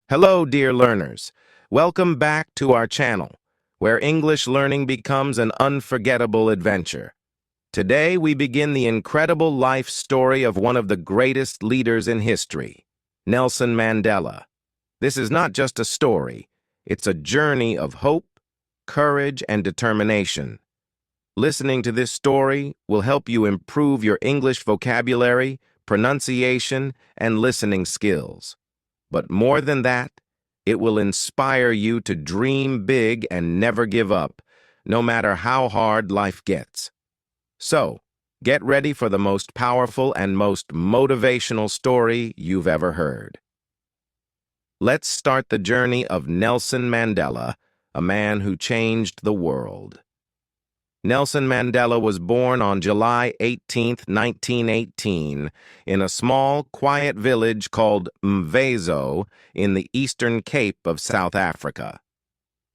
Hello, dear learners. Welcome back to our channel, where English learning becomes an unforgettable adventure. Today, we begin the incredible life story of one of the greatest leaders in history, Nelson Mandela. This is not just a story, it's a journey of hope, courage, and determination. Listening to this story will help you improve your English vocabulary, pronunciation, and listening skills. But more than that, it will inspire you to dream big and never give up, no matter how hard life gets. So, get ready for the most powerful and most motivational story you've ever heard. Let's start the journey of Nelson Mandela, a man who changed the world. Nelson Mandela was born on July 18, 1918, in a small, quiet village called Mvezo in the Eastern Cape of South Africa.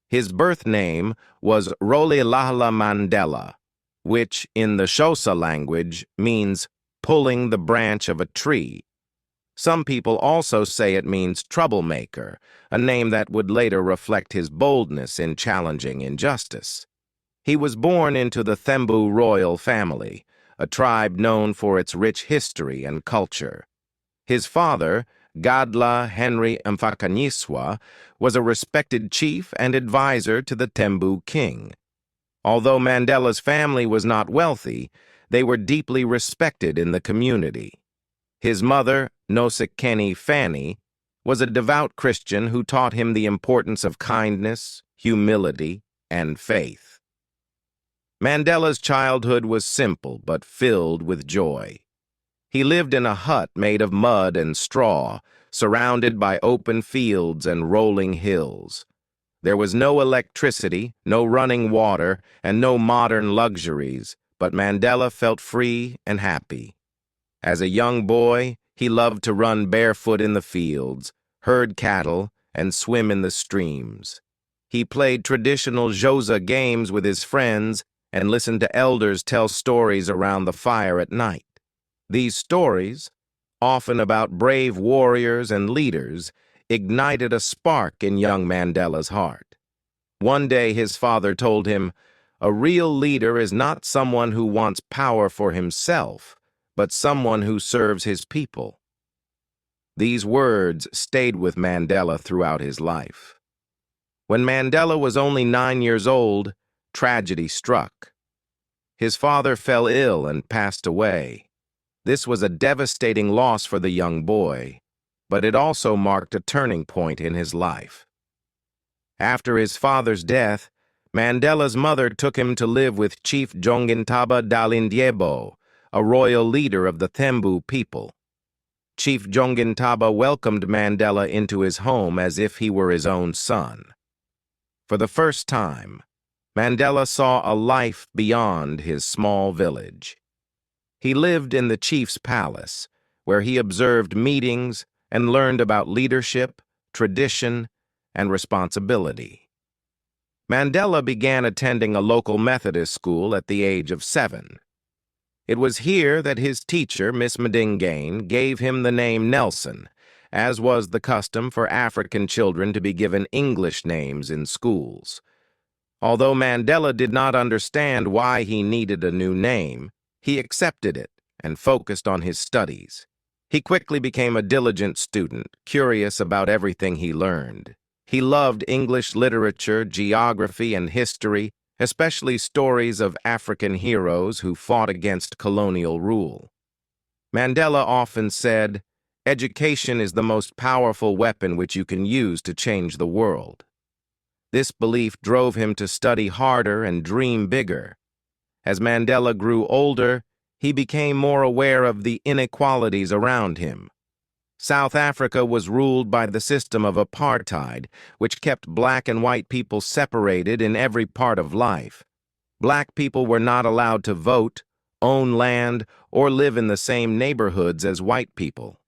His birth name was Rolihlahla Mandela, which, in the Xhosa language, means pulling the branch of a tree. Some people also say it means troublemaker, a name that would later reflect his boldness in challenging injustice. He was born into the Thembu royal family, a tribe known for its rich history and culture. His father, Gadla Henry Mfakanyiswa, was a respected chief and advisor to the Thembu king. Although Mandela's family was not wealthy, they were deeply respected in the community. His mother, Nosekeni Fanny, was a devout Christian who taught him the importance of kindness, humility, and faith. Mandela's childhood was simple but filled with joy. He lived in a hut made of mud and straw, surrounded by open fields and rolling hills. There was no electricity, no running water, and no modern luxuries, but Mandela felt free and happy. As a young boy, he loved to run barefoot in the fields, herd cattle, and swim in the streams. He played traditional Xhosa games with his friends and listened to elders tell stories around the fire at night. These stories, often about brave warriors and leaders, ignited a spark in young Mandela's heart. One day his father told him, "A real leader is not someone who wants power for himself, but someone who serves his people." These words stayed with Mandela throughout his life. When Mandela was only 9 years old, tragedy struck. His father fell ill and passed away. This was a devastating loss for the young boy, but it also marked a turning point in his life. After his father's death, Mandela's mother took him to live with Chief Jongintaba Dalindyebo, a royal leader of the Thembu people. Chief Jongintaba welcomed Mandela into his home as if he were his own son. For the first time, Mandela saw a life beyond his small village. He lived in the chief's palace, where he observed meetings and learned about leadership, tradition, and responsibility. Mandela began attending a local Methodist school at the age of 7. It was here that his teacher, Miss Madingane, gave him the name Nelson, as was the custom for African children to be given English names in schools. Although Mandela did not understand why he needed a new name, he accepted it and focused on his studies. He quickly became a diligent student, curious about everything he learned. He loved English literature, geography, and history, especially stories of African heroes who fought against colonial rule. Mandela often said, "Education is the most powerful weapon which you can use to change the world." This belief drove him to study harder and dream bigger. As Mandela grew older, he became more aware of the inequalities around him. South Africa was ruled by the system of apartheid, which kept black and white people separated in every part of life. Black people were not allowed to vote, own land, or live in the same neighborhoods as white people.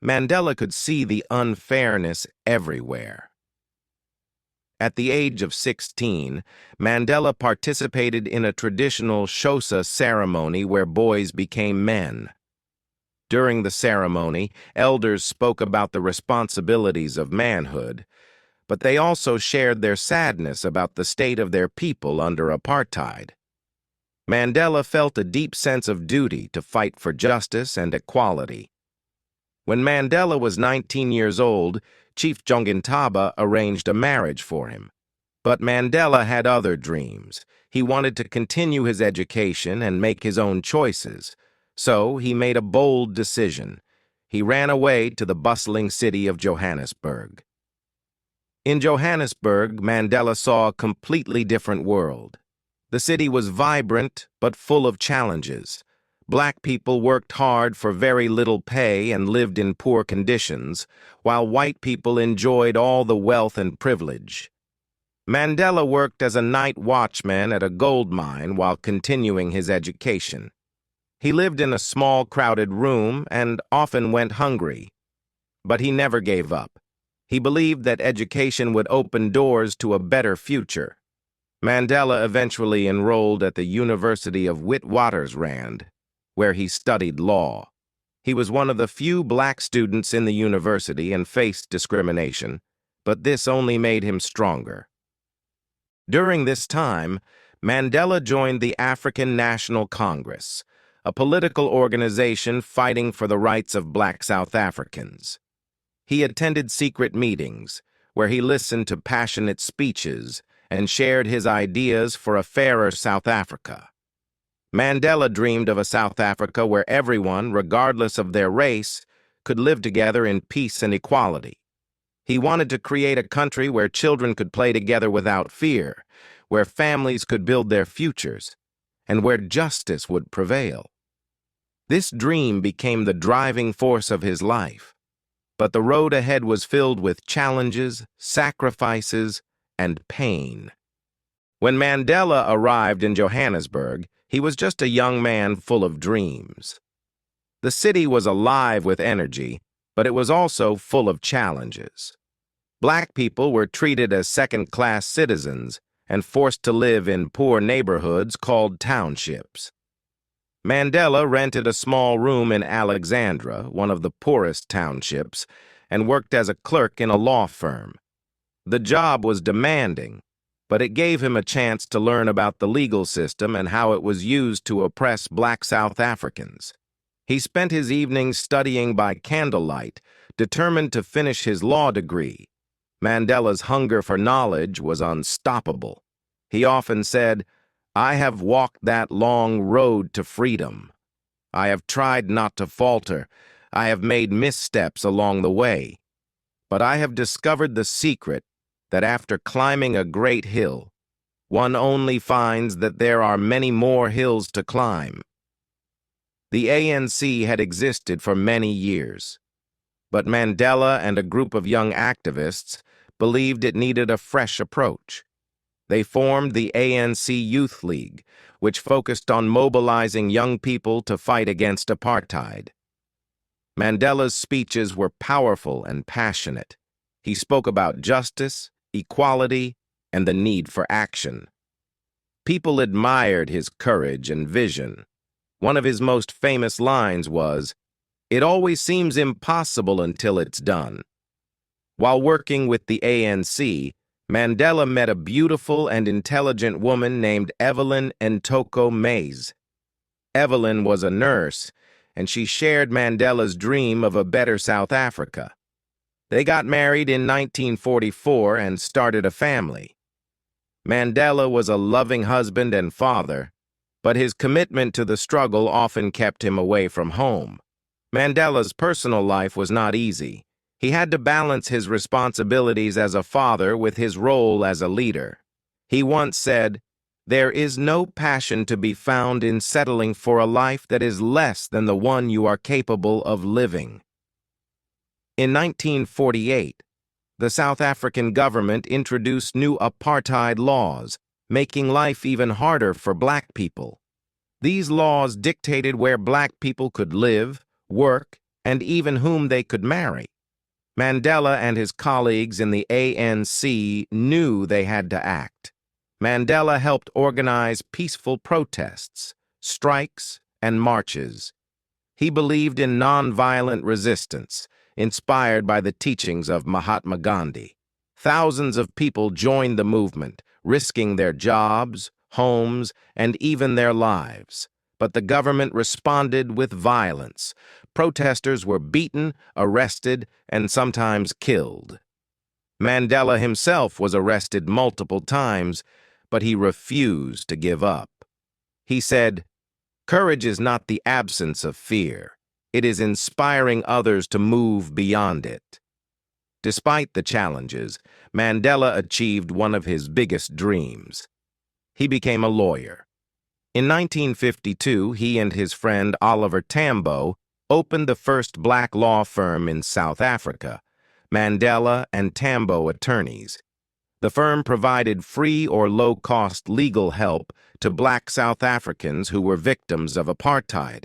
Mandela could see the unfairness everywhere. At the age of 16, Mandela participated in a traditional Xhosa ceremony where boys became men. During the ceremony, elders spoke about the responsibilities of manhood, but they also shared their sadness about the state of their people under apartheid. Mandela felt a deep sense of duty to fight for justice and equality. When Mandela was 19 years old, Chief Jongintaba arranged a marriage for him. But Mandela had other dreams. He wanted to continue his education and make his own choices. So he made a bold decision. He ran away to the bustling city of Johannesburg. In Johannesburg, Mandela saw a completely different world. The city was vibrant but full of challenges. Black people worked hard for very little pay and lived in poor conditions, while white people enjoyed all the wealth and privilege. Mandela worked as a night watchman at a gold mine while continuing his education. He lived in a small, crowded room and often went hungry. But he never gave up. He believed that education would open doors to a better future. Mandela eventually enrolled at the University of Witwatersrand, where he studied law. He was one of the few black students in the university and faced discrimination, but this only made him stronger. During this time, Mandela joined the African National Congress, a political organization fighting for the rights of black South Africans. He attended secret meetings, where he listened to passionate speeches and shared his ideas for a fairer South Africa. Mandela dreamed of a South Africa where everyone, regardless of their race, could live together in peace and equality. He wanted to create a country where children could play together without fear, where families could build their futures, and where justice would prevail. This dream became the driving force of his life, but the road ahead was filled with challenges, sacrifices, and pain. When Mandela arrived in Johannesburg, he was just a young man full of dreams. The city was alive with energy, but it was also full of challenges. Black people were treated as second-class citizens and forced to live in poor neighborhoods called townships. Mandela rented a small room in Alexandra, one of the poorest townships, and worked as a clerk in a law firm. The job was demanding, but it gave him a chance to learn about the legal system and how it was used to oppress black South Africans. He spent his evenings studying by candlelight, determined to finish his law degree. Mandela's hunger for knowledge was unstoppable. He often said, "I have walked that long road to freedom. I have tried not to falter. I have made missteps along the way. But I have discovered the secret that after climbing a great hill, one only finds that there are many more hills to climb." The ANC had existed for many years, but Mandela and a group of young activists believed it needed a fresh approach. They formed the ANC Youth League, which focused on mobilizing young people to fight against apartheid. Mandela's speeches were powerful and passionate. He spoke about justice, equality, and the need for action. People admired his courage and vision. One of his most famous lines was, "It always seems impossible until it's done." While working with the ANC, Mandela met a beautiful and intelligent woman named Evelyn Ntoko Mays. Evelyn was a nurse, and she shared Mandela's dream of a better South Africa. They got married in 1944 and started a family. Mandela was a loving husband and father, but his commitment to the struggle often kept him away from home. Mandela's personal life was not easy. He had to balance his responsibilities as a father with his role as a leader. He once said, "There is no passion to be found in settling for a life that is less than the one you are capable of living." In 1948, the South African government introduced new apartheid laws, making life even harder for black people. These laws dictated where black people could live, work, and even whom they could marry. Mandela and his colleagues in the ANC knew they had to act. Mandela helped organize peaceful protests, strikes, and marches. He believed in nonviolent resistance, inspired by the teachings of Mahatma Gandhi. Thousands of people joined the movement, risking their jobs, homes, and even their lives. But the government responded with violence. Protesters were beaten, arrested, and sometimes killed. Mandela himself was arrested multiple times, but he refused to give up. He said, "Courage is not the absence of fear. It is inspiring others to move beyond it." Despite the challenges, Mandela achieved one of his biggest dreams. He became a lawyer. In 1952, he and his friend Oliver Tambo opened the first black law firm in South Africa, Mandela and Tambo Attorneys. The firm provided free or low-cost legal help to black South Africans who were victims of apartheid.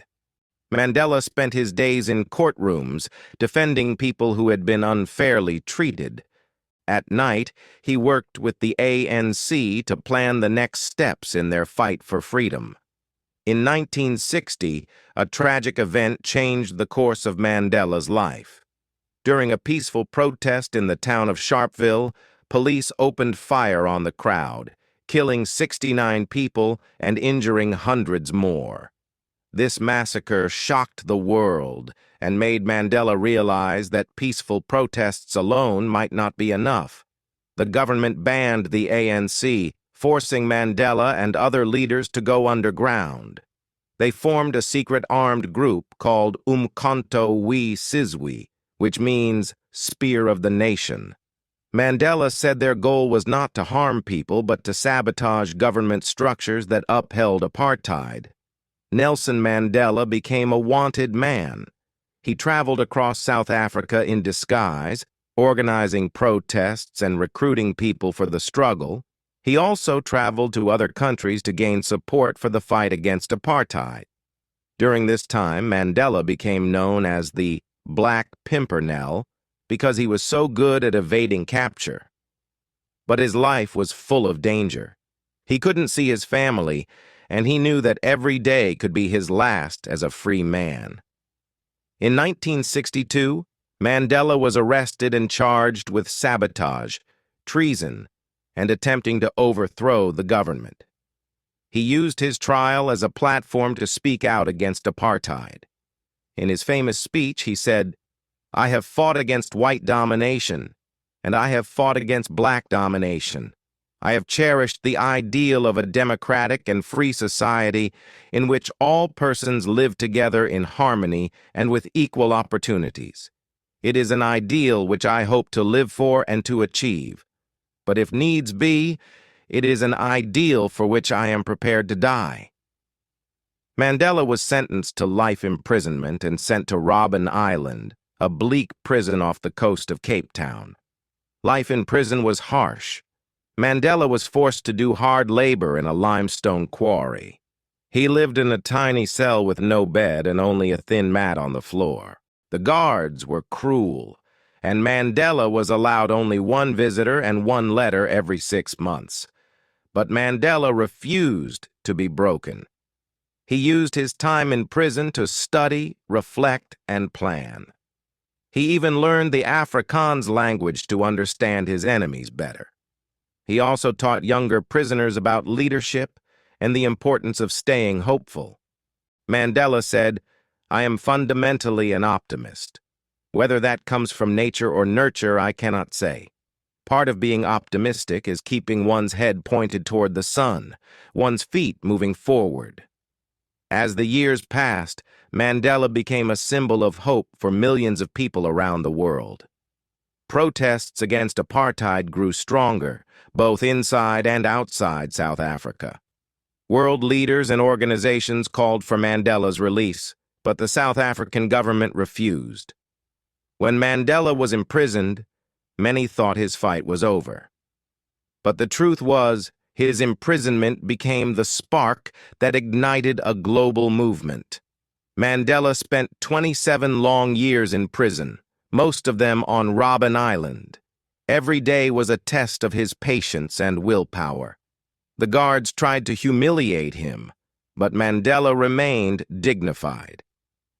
Mandela spent his days in courtrooms defending people who had been unfairly treated. At night, he worked with the ANC to plan the next steps in their fight for freedom. In 1960, a tragic event changed the course of Mandela's life. During a peaceful protest in the town of Sharpeville, police opened fire on the crowd, killing 69 people and injuring hundreds more. This massacre shocked the world and made Mandela realize that peaceful protests alone might not be enough. The government banned the ANC, forcing Mandela and other leaders to go underground. They formed a secret armed group called Umkhonto we Sizwe, which means Spear of the Nation. Mandela said their goal was not to harm people but to sabotage government structures that upheld apartheid. Nelson Mandela became a wanted man. He traveled across South Africa in disguise, organizing protests and recruiting people for the struggle. He also traveled to other countries to gain support for the fight against apartheid. During this time, Mandela became known as the Black Pimpernel because he was so good at evading capture. But his life was full of danger. He couldn't see his family, and he knew that every day could be his last as a free man. In 1962, Mandela was arrested and charged with sabotage, treason, and attempting to overthrow the government. He used his trial as a platform to speak out against apartheid. In his famous speech, he said, "I have fought against white domination, and I have fought against black domination. I have cherished the ideal of a democratic and free society in which all persons live together in harmony and with equal opportunities. It is an ideal which I hope to live for and to achieve. But if needs be, it is an ideal for which I am prepared to die." Mandela was sentenced to life imprisonment and sent to Robben Island, a bleak prison off the coast of Cape Town. Life in prison was harsh. Mandela was forced to do hard labor in a limestone quarry. He lived in a tiny cell with no bed and only a thin mat on the floor. The guards were cruel, and Mandela was allowed only one visitor and one letter every 6 months. But Mandela refused to be broken. He used his time in prison to study, reflect, and plan. He even learned the Afrikaans language to understand his enemies better. He also taught younger prisoners about leadership and the importance of staying hopeful. Mandela said, "I am fundamentally an optimist. Whether that comes from nature or nurture, I cannot say. Part of being optimistic is keeping one's head pointed toward the sun, one's feet moving forward." As the years passed, Mandela became a symbol of hope for millions of people around the world. Protests against apartheid grew stronger, both inside and outside South Africa. World leaders and organizations called for Mandela's release, but the South African government refused. When Mandela was imprisoned, many thought his fight was over. But the truth was, his imprisonment became the spark that ignited a global movement. Mandela spent 27 long years in prison, most of them on Robben Island. Every day was a test of his patience and willpower. The guards tried to humiliate him, but Mandela remained dignified.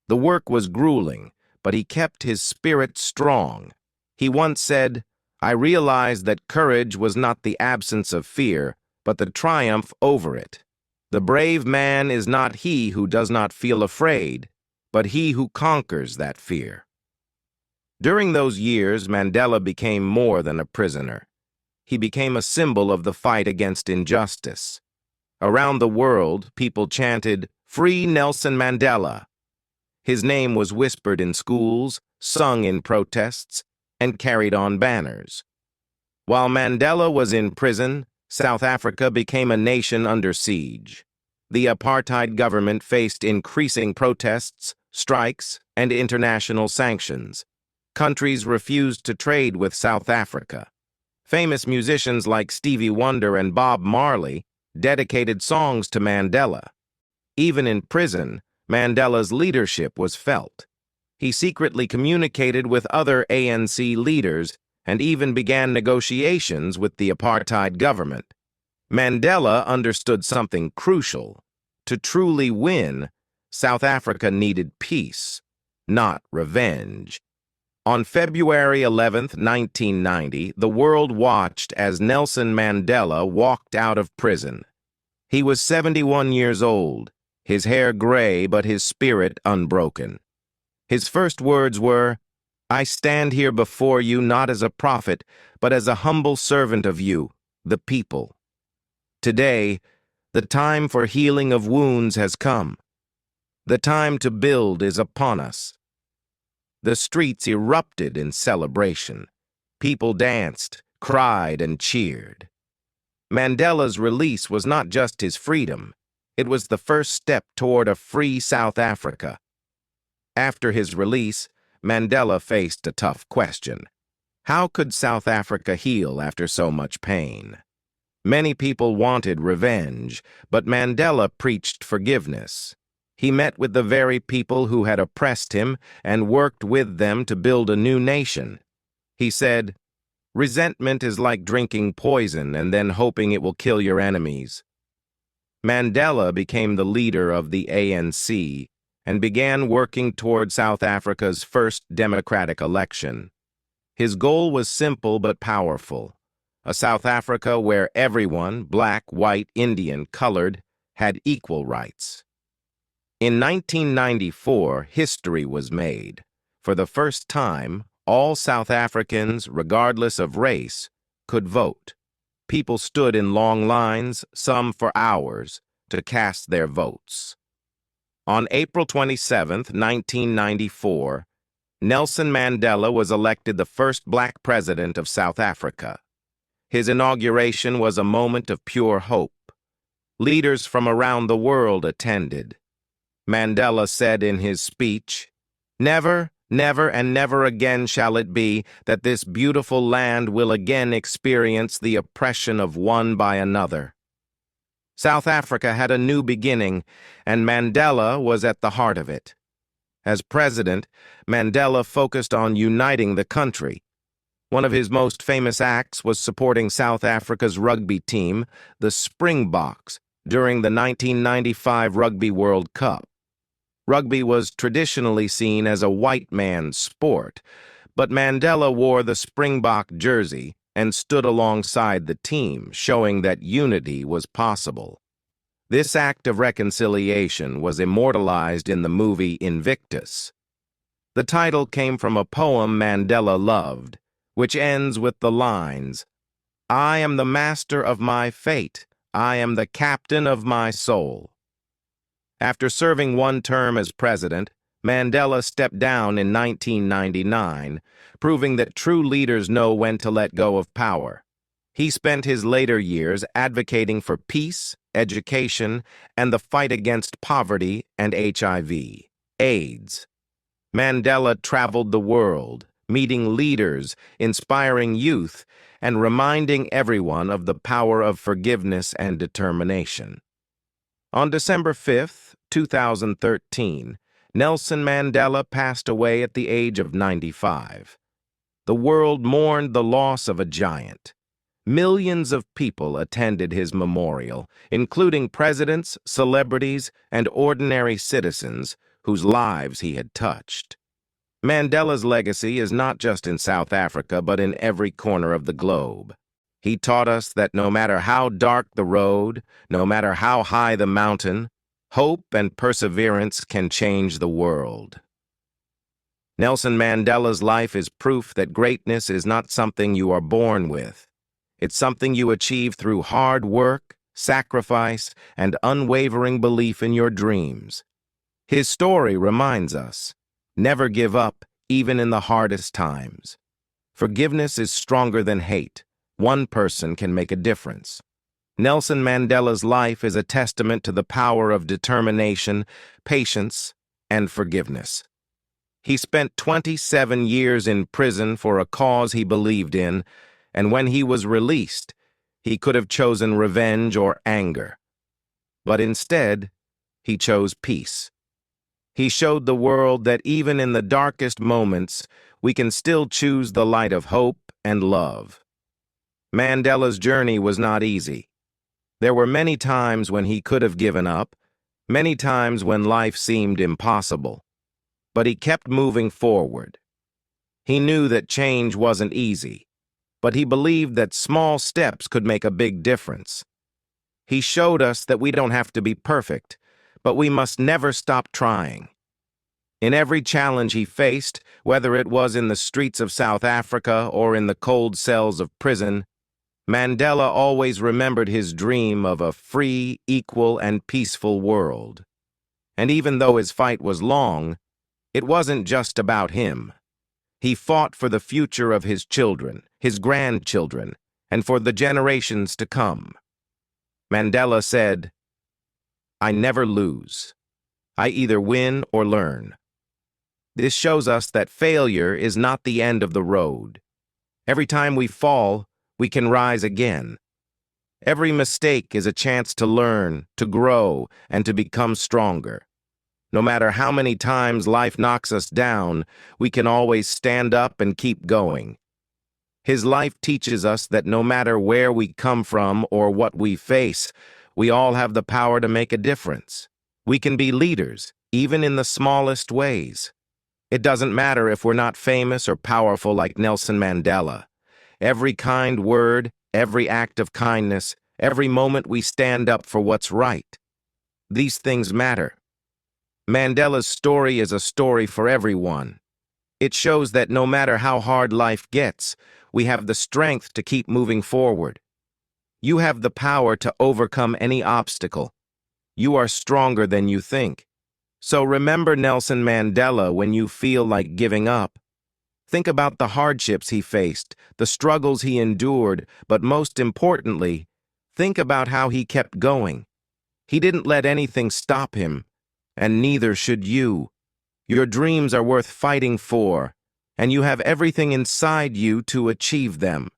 The work was grueling, but he kept his spirit strong. He once said, "I realized that courage was not the absence of fear, but the triumph over it. The brave man is not he who does not feel afraid, but he who conquers that fear." During those years, Mandela became more than a prisoner. He became a symbol of the fight against injustice. Around the world, people chanted, "Free Nelson Mandela." His name was whispered in schools, sung in protests, and carried on banners. While Mandela was in prison, South Africa became a nation under siege. The apartheid government faced increasing protests, strikes, and international sanctions. Countries refused to trade with South Africa. Famous musicians like Stevie Wonder and Bob Marley dedicated songs to Mandela. Even in prison, Mandela's leadership was felt. He secretly communicated with other ANC leaders and even began negotiations with the apartheid government. Mandela understood something crucial. To truly win, South Africa needed peace, not revenge. On February 11, 1990, the world watched as Nelson Mandela walked out of prison. He was 71 years old, his hair gray but his spirit unbroken. His first words were, "I stand here before you not as a prophet, but as a humble servant of you, the people." Today, the time for healing of wounds has come. The time to build is upon us. The streets erupted in celebration. People danced, cried, and cheered. Mandela's release was not just his freedom, it was the first step toward a free South Africa. After his release, Mandela faced a tough question. How could South Africa heal after so much pain? Many people wanted revenge, but Mandela preached forgiveness. He met with the very people who had oppressed him and worked with them to build a new nation. He said, "Resentment is like drinking poison and then hoping it will kill your enemies." Mandela became the leader of the ANC and began working toward South Africa's first democratic election. His goal was simple but powerful: a South Africa where everyone, black, white, Indian, colored, had equal rights. In 1994, history was made. For the first time, all South Africans, regardless of race, could vote. People stood in long lines, some for hours, to cast their votes. On April 27, 1994, Nelson Mandela was elected the first black president of South Africa. His inauguration was a moment of pure hope. Leaders from around the world attended. Mandela said in his speech, "Never, never, and never again shall it be that this beautiful land will again experience the oppression of one by another." South Africa had a new beginning, and Mandela was at the heart of it. As president, Mandela focused on uniting the country. One of his most famous acts was supporting South Africa's rugby team, the Springboks, during the 1995 Rugby World Cup. Rugby was traditionally seen as a white man's sport, but Mandela wore the Springbok jersey and stood alongside the team, showing that unity was possible. This act of reconciliation was immortalized in the movie Invictus. The title came from a poem Mandela loved, which ends with the lines, "I am the master of my fate. I am the captain of my soul." After serving one term as president, Mandela stepped down in 1999, proving that true leaders know when to let go of power. He spent his later years advocating for peace, education, and the fight against poverty and HIV, AIDS. Mandela traveled the world, meeting leaders, inspiring youth, and reminding everyone of the power of forgiveness and determination. On December 5, 2013, Nelson Mandela passed away at the age of 95. The world mourned the loss of a giant. Millions of people attended his memorial, including presidents, celebrities, and ordinary citizens whose lives he had touched. Mandela's legacy is not just in South Africa, but in every corner of the globe. He taught us that no matter how dark the road, no matter how high the mountain, hope and perseverance can change the world. Nelson Mandela's life is proof that greatness is not something you are born with. It's something you achieve through hard work, sacrifice, and unwavering belief in your dreams. His story reminds us, never give up, even in the hardest times. Forgiveness is stronger than hate. One person can make a difference. Nelson Mandela's life is a testament to the power of determination, patience, and forgiveness. He spent 27 years in prison for a cause he believed in, and when he was released, he could have chosen revenge or anger. But instead, he chose peace. He showed the world that even in the darkest moments, we can still choose the light of hope and love. Mandela's journey was not easy. There were many times when he could have given up, many times when life seemed impossible. But he kept moving forward. He knew that change wasn't easy, but he believed that small steps could make a big difference. He showed us that we don't have to be perfect, but we must never stop trying. In every challenge he faced, whether it was in the streets of South Africa or in the cold cells of prison, Mandela always remembered his dream of a free, equal, and peaceful world. And even though his fight was long, it wasn't just about him. He fought for the future of his children, his grandchildren, and for the generations to come. Mandela said, "I never lose. I either win or learn." This shows us that failure is not the end of the road. Every time we fall, we can rise again. Every mistake is a chance to learn, to grow, and to become stronger. No matter how many times life knocks us down, we can always stand up and keep going. His life teaches us that no matter where we come from or what we face, we all have the power to make a difference. We can be leaders, even in the smallest ways. It doesn't matter if we're not famous or powerful like Nelson Mandela. Every kind word, every act of kindness, every moment we stand up for what's right. These things matter. Mandela's story is a story for everyone. It shows that no matter how hard life gets, we have the strength to keep moving forward. You have the power to overcome any obstacle. You are stronger than you think. So remember Nelson Mandela when you feel like giving up. Think about the hardships he faced, the struggles he endured, but most importantly, think about how he kept going. He didn't let anything stop him, and neither should you. Your dreams are worth fighting for, and you have everything inside you to achieve them.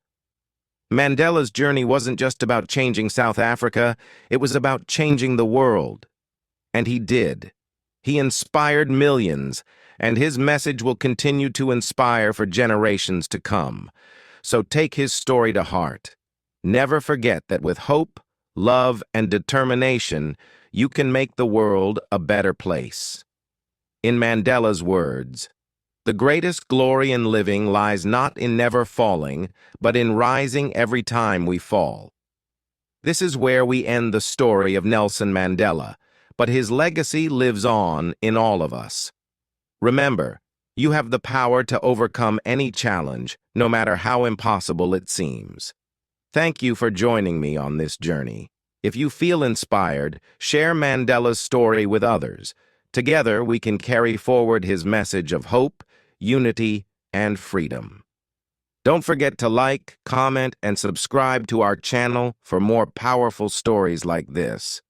Mandela's journey wasn't just about changing South Africa, it was about changing the world. And he did. He inspired millions, and his message will continue to inspire for generations to come. So take his story to heart. Never forget that with hope, love, and determination, you can make the world a better place. In Mandela's words, "The greatest glory in living lies not in never falling, but in rising every time we fall." This is where we end the story of Nelson Mandela, but his legacy lives on in all of us. Remember, you have the power to overcome any challenge, no matter how impossible it seems. Thank you for joining me on this journey. If you feel inspired, share Mandela's story with others. Together, we can carry forward his message of hope, unity, and freedom. Don't forget to like, comment, and subscribe to our channel for more powerful stories like this.